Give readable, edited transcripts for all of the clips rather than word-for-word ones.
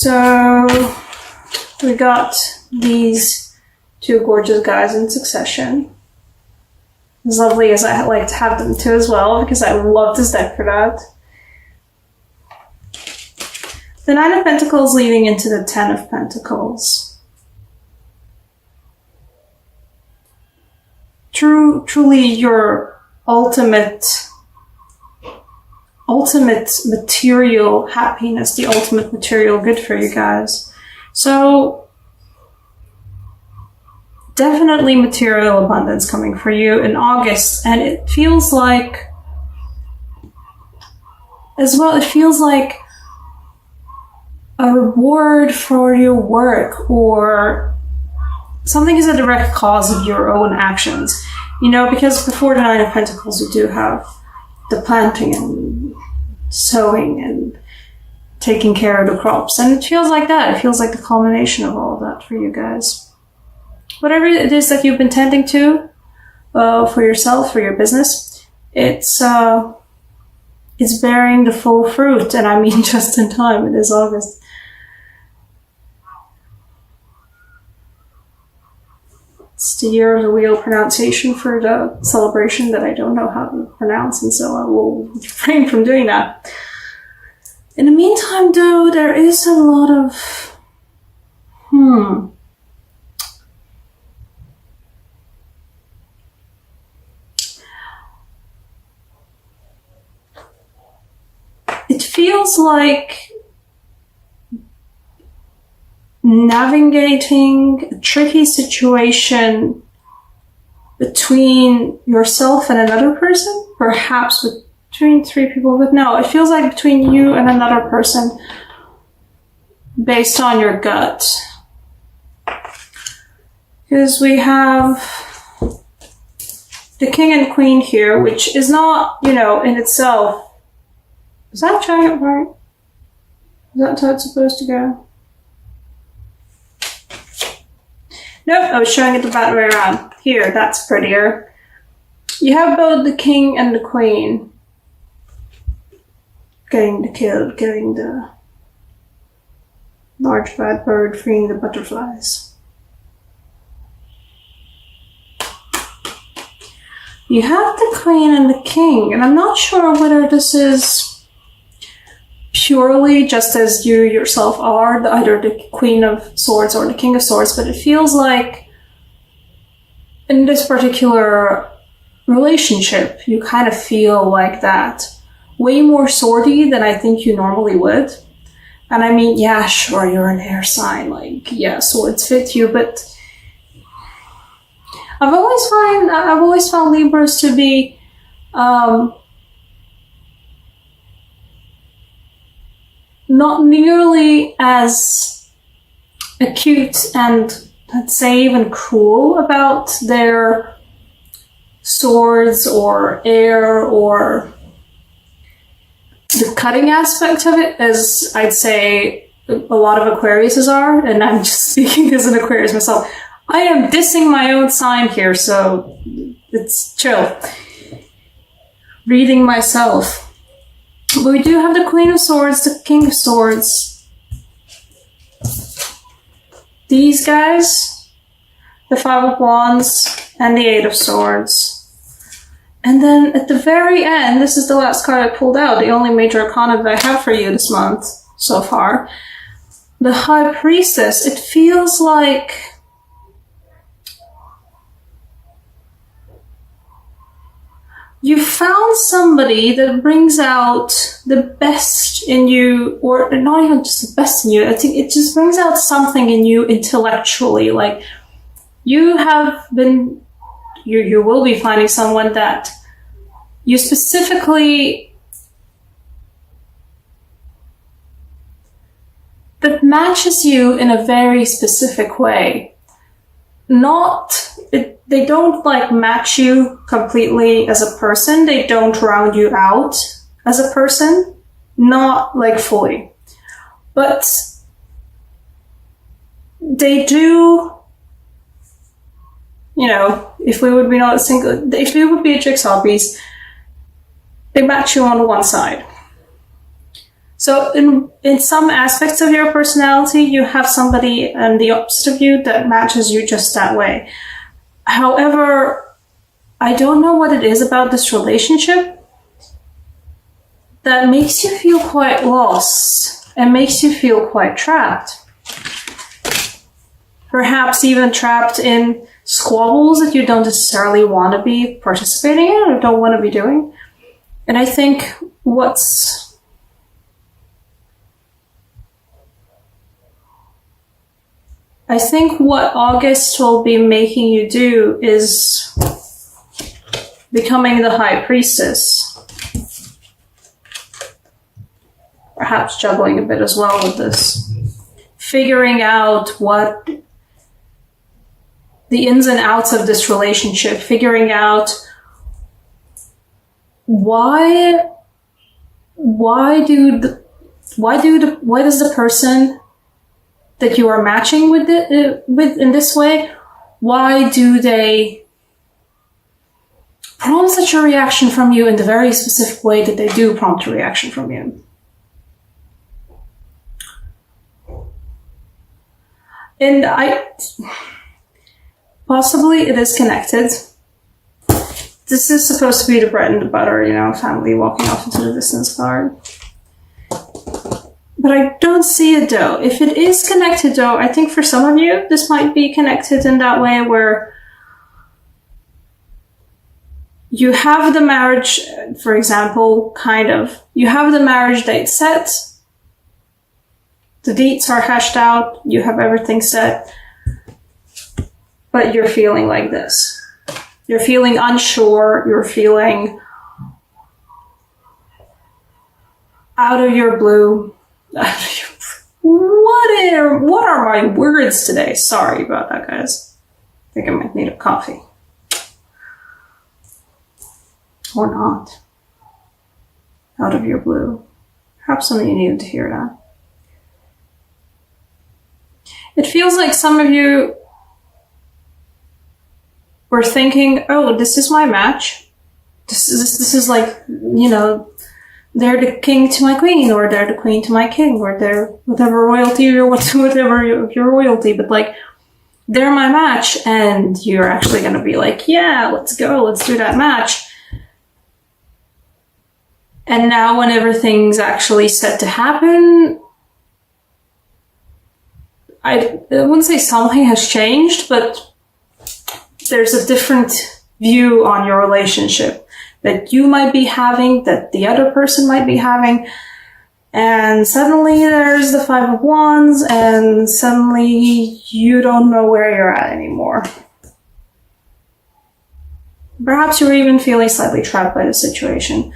So we got these two gorgeous guys in succession. As lovely as I like to have them too as well, because I love this deck for that. The Nine of Pentacles leading into the Ten of Pentacles. Truly your ultimate material happiness, the ultimate material good for you guys. So definitely material abundance coming for you in August, and it feels like, as well, it feels like a reward for your work, or something is a direct cause of your own actions. You know, because before the Nine of Pentacles, you do have the planting and sowing and taking care of the crops. And it feels like that. It feels like the culmination of all of that for you guys. Whatever it is that you've been tending to for yourself, for your business, it's bearing the full fruit. And I mean just in time. It is August. It's the year of the wheel pronunciation for the celebration that I don't know how to pronounce, and so I will refrain from doing that. In the meantime, though, there is a lot of it feels like navigating a tricky situation between yourself and another person, perhaps between three people, but no, it feels like between you and another person based on your gut. Because we have the King and Queen here, which is not, you know, in itself. Is that showing it right? Is that how it's supposed to go? Nope, I was showing it the bad way around. Here, that's prettier. You have both the King and the Queen getting killed, killing the large bad bird, freeing the butterflies. You have the Queen and the King, and I'm not sure whether this is purely just as you yourself are, either the Queen of Swords or the King of Swords, but it feels like in this particular relationship, you kind of feel like that. Way more swordy than I think you normally would. And I mean, yeah, sure, you're an air sign, like, yeah, swords fit you, but I've always found Libras to be not nearly as acute and, let's say, even cruel about their swords or air or the cutting aspect of it as I'd say a lot of Aquariuses are, and I'm just speaking as an Aquarius myself. I am dissing my own sign here, so it's chill. Reading myself. But we do have the Queen of Swords, the King of Swords. These guys, the Five of Wands, and the Eight of Swords. And then at the very end, this is the last card I pulled out, the only major arcana that I have for you this month so far. The High Priestess. It feels like you found somebody that brings out the best in you, or not even just the best in you. I think it just brings out something in you intellectually. Like you will be finding someone that you specifically, that matches you in a very specific way. They don't like match you completely as a person. They don't round you out as a person. Not like fully. But they do, you know, if we would be a jigsaw piece, they match you on one side. So in some aspects of your personality, you have somebody on the opposite of you that matches you just that way. However, I don't know what it is about this relationship that makes you feel quite lost and makes you feel quite trapped. Perhaps even trapped in squabbles that you don't necessarily want to be participating in or don't want to be doing. And I think what August will be making you do is becoming the high priestess. Perhaps juggling a bit as well with this. Figuring out what the ins and outs of this relationship, figuring out why does the person that you are matching with in this way, why do they prompt such a reaction from you in the very specific way that they do prompt a reaction from you? And possibly it is connected. This is supposed to be the bread and the butter, family walking off into the distance card. But I don't see it though. If it is connected though, I think for some of you, this might be connected in that way where you have the marriage, for example, you have the marriage date set. The dates are hashed out. You have everything set. But you're feeling like this. You're feeling unsure. You're feeling out of your blue. What are my words today? Sorry about that, guys. I think I might need a coffee. Or not. Out of your blue. Perhaps some of you needed to hear that. It feels like some of you were thinking, oh, this is my match. This is like, they're the king to my queen, or they're the queen to my king, or they're whatever royalty or whatever your royalty, but like, they're my match, and you're actually going to be like, yeah, let's go, let's do that match. And now when everything's actually set to happen, I wouldn't say something has changed, but there's a different view on your relationship that you might be having, that the other person might be having. And suddenly there's the Five of Wands, and suddenly you don't know where you're at anymore. Perhaps you're even feeling slightly trapped by the situation.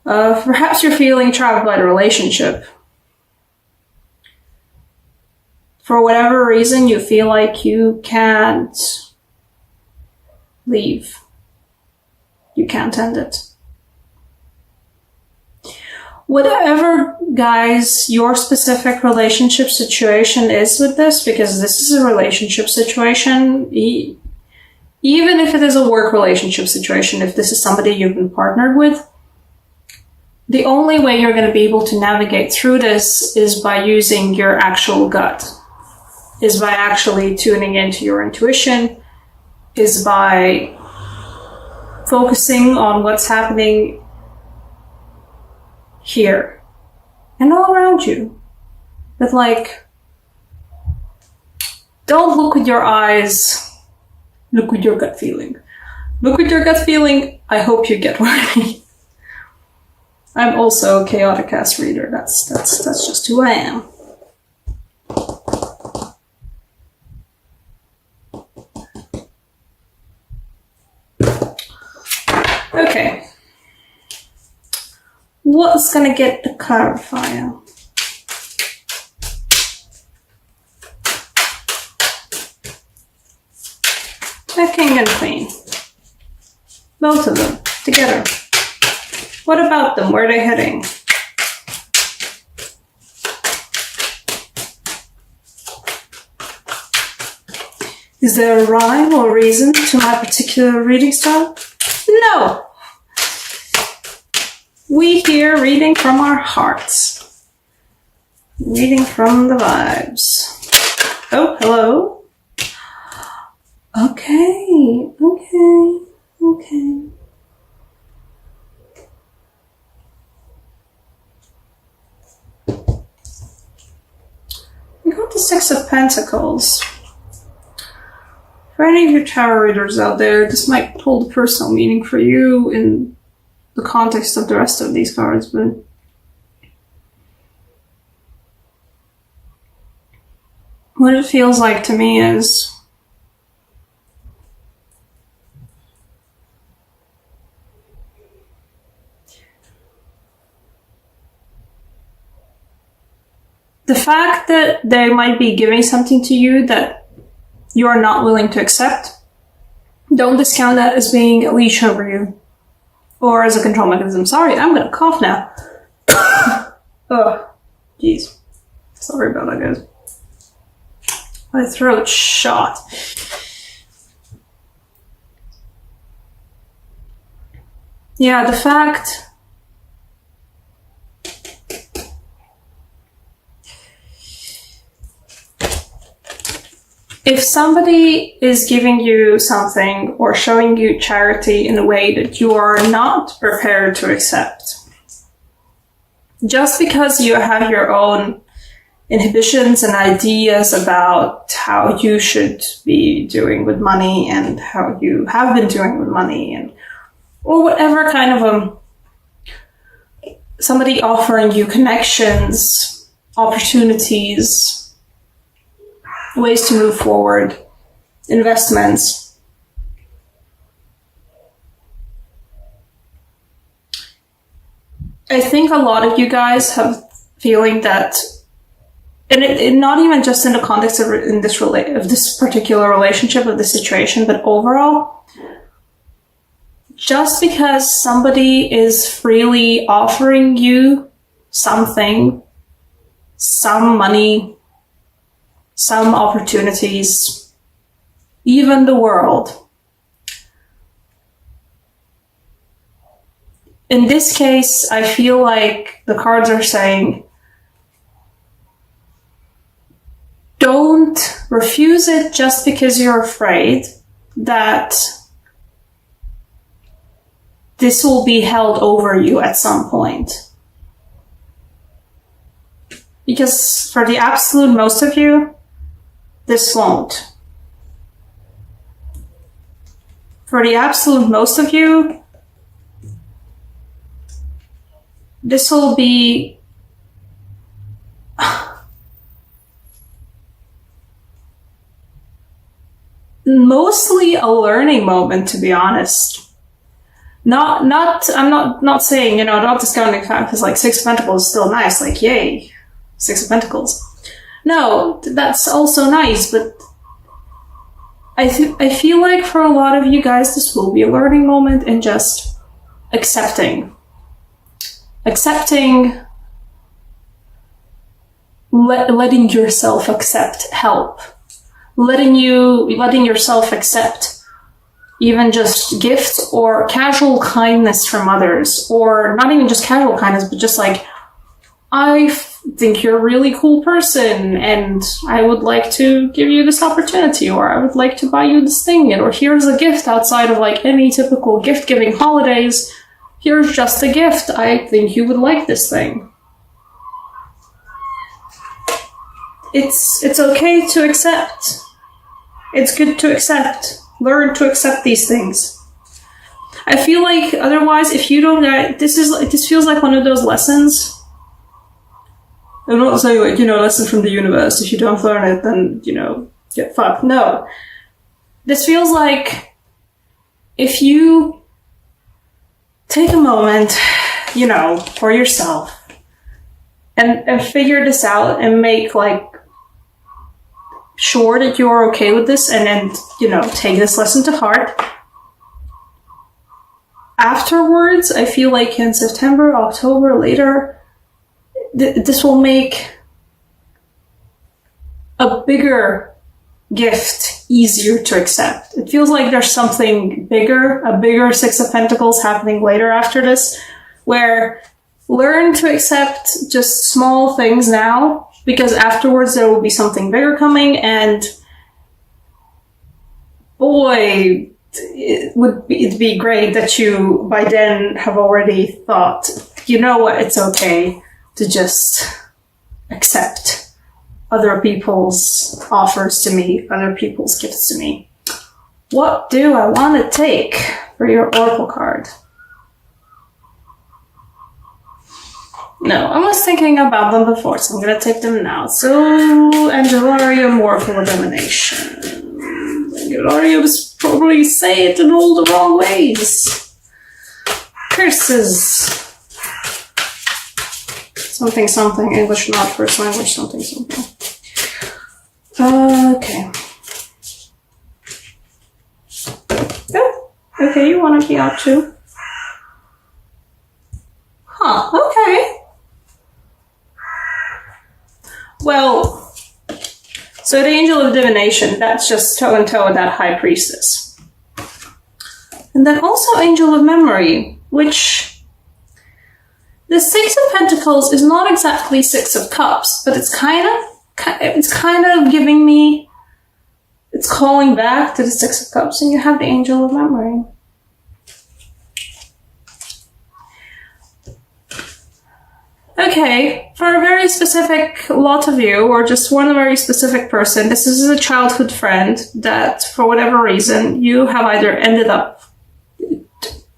Perhaps you're feeling trapped by the relationship. For whatever reason, you feel like you can't leave. You can't end it. Whatever, guys, your specific relationship situation is with this, because this is a relationship situation, even if it is a work relationship situation, if this is somebody you've been partnered with, the only way you're going to be able to navigate through this is by using your actual gut, is by actually tuning into your intuition, is by focusing on what's happening here and all around you. But like, don't look with your eyes, look with your gut feeling. Look with your gut feeling. I hope you get what I mean. I'm also a chaotic ass reader. That's just who I am. Okay. What's gonna get the clarifier? The king and queen. Both of them together. What about them? Where are they heading? Is there a rhyme or reason to my particular reading style? No! We here reading from our hearts. Reading from the vibes. Oh, hello. Okay. We got the Six of Pentacles. For any of you tarot readers out there, this might hold a personal meaning for you in the context of the rest of these cards, but what it feels like to me is the fact that they might be giving something to you that you are not willing to accept. Don't discount that as being a leash over you or as a control mechanism. Sorry, I'm gonna cough now. Oh, jeez. Sorry about that, guys. My throat shot. Yeah, the fact if somebody is giving you something or showing you charity in a way that you are not prepared to accept, just because you have your own inhibitions and ideas about how you should be doing with money and how you have been doing with money, and or whatever kind of somebody offering you connections, opportunities, ways to move forward, investments. I think a lot of you guys have feeling that, and it not even just in the context of this particular relationship, of this situation, but overall, just because somebody is freely offering you something, some money, some opportunities, even the world. In this case, I feel like the cards are saying, don't refuse it just because you're afraid that this will be held over you at some point. Because for the absolute most of you, this won't. For the absolute most of you, this will be mostly a learning moment, to be honest. I'm not saying, not discounting the fact, because like Six of Pentacles is still nice, like yay, Six of Pentacles. No, that's also nice, but I feel like for a lot of you guys, this will be a learning moment in just accepting, letting yourself accept help, letting yourself accept even just gifts or casual kindness from others, or not even just casual kindness, but just like, I think you're a really cool person and I would like to give you this opportunity, or I would like to buy you this thing, or here's a gift outside of like any typical gift giving holidays. Here's just a gift. I think you would like this thing. It's okay to accept. It's good to accept. Learn to accept these things. I feel like otherwise, if you don't, this feels like one of those lessons. I'm not saying like, lesson from the universe. If you don't learn it, then, get fucked. No. This feels like if you take a moment, for yourself and figure this out and make like sure that you're okay with this, and then, take this lesson to heart. Afterwards, I feel like in September, October, later, this will make a bigger gift easier to accept. It feels like there's something bigger, a bigger Six of Pentacles happening later after this, where learn to accept just small things now, because afterwards there will be something bigger coming, and boy, it'd be great that you by then have already thought, you know what, it's okay to just accept other people's offers to me, other people's gifts to me. What do I want to take for your oracle card? No, I was thinking about them before, so I'm going to take them now. So, Angelarium, Oracle of Divination. Angelariums probably say it in all the wrong ways. Curses. Something, something. English not first language, something, something. Okay. Oh, okay, you want to be out too? Huh, okay. Well, so the Angel of Divination, that's just toe-and-toe with that High Priestess. And then also Angel of Memory, which the Six of Pentacles is not exactly Six of Cups, but it's kind of giving me, it's calling back to the Six of Cups, and you have the Angel of Memory. Okay, for a very specific lot of you, or just one very specific person, this is a childhood friend that, for whatever reason, you have either ended up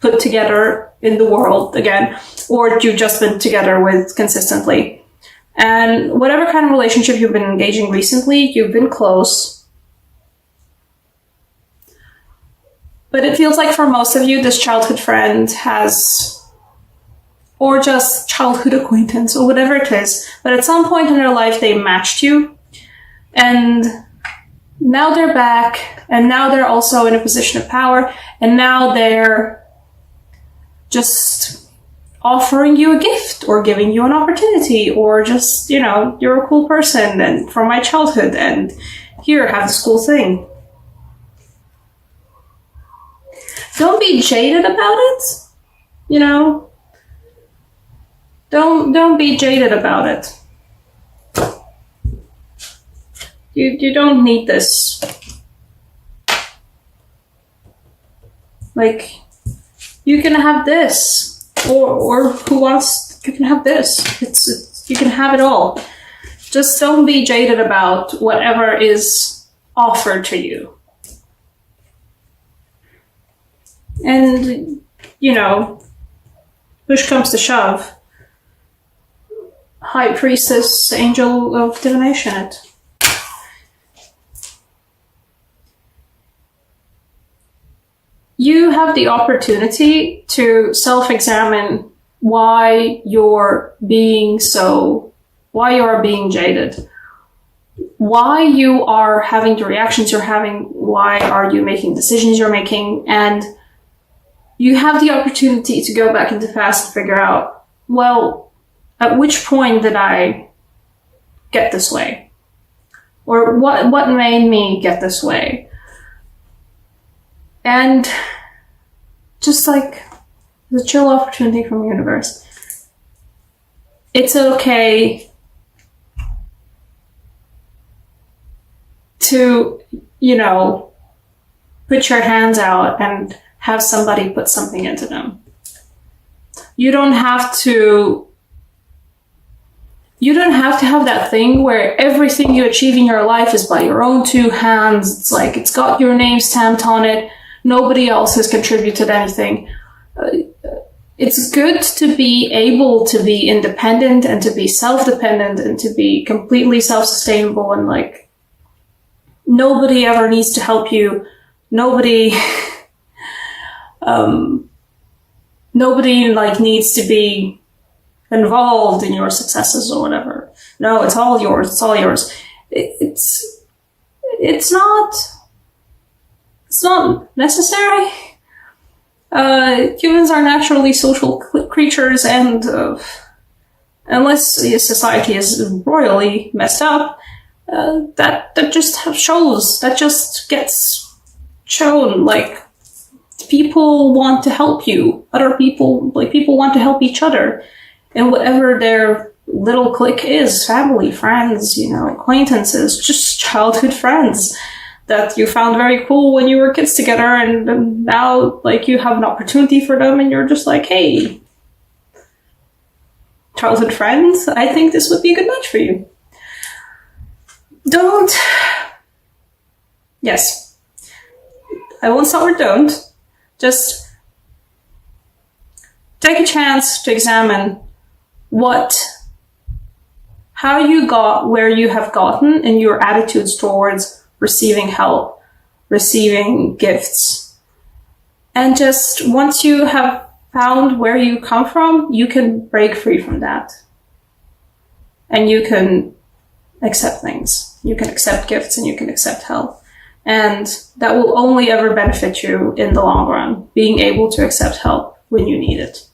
put together in the world again, or you've just been together with consistently. And whatever kind of relationship you've been engaging recently, you've been close. But it feels like for most of you, this childhood friend has, or just childhood acquaintance, or whatever it is, but at some point in their life they matched you, and now they're back, and now they're also in a position of power, and now they're just offering you a gift, or giving you an opportunity, or just, you know, you're a cool person, and from my childhood, and here, have this cool thing. Don't be jaded about it, you know? Don't be jaded about it. You don't need this. Like, you can have this, or who wants? You can have this. You can have it all. Just don't be jaded about whatever is offered to you. And you know, push comes to shove. High Priestess, Angel of Divination it. You have the opportunity to self-examine why you're being jaded, why you are having the reactions you're having, why are you making decisions you're making, and you have the opportunity to go back into the past and figure out, well, at which point did I get this way? Or what made me get this way? And just like the chill opportunity from the universe. It's okay to, you know, put your hands out and have somebody put something into them. You don't have to have that thing where everything you achieve in your life is by your own two hands. It's like, it's got your name stamped on it. Nobody else has contributed anything. It's good to be able to be independent and to be self-dependent and to be completely self-sustainable, and like, nobody ever needs to help you. Nobody, nobody like needs to be involved in your successes or whatever. No, it's all yours. It's all yours. It's not necessary. Humans are naturally social creatures, and unless society is royally messed up, that just gets shown. Like, people want to help you. Other people, like, people want to help each other. And whatever their little clique is family, friends, acquaintances, just childhood friends that you found very cool when you were kids together, and now like you have an opportunity for them and you're just like, hey, childhood friends, I think this would be a good match for you. Yes, I won't start with don't. Just take a chance to examine how you got where you have gotten in your attitudes towards receiving help, receiving gifts. And just once you have found where you come from, you can break free from that. And you can accept things. You can accept gifts and you can accept help. And that will only ever benefit you in the long run, being able to accept help when you need it.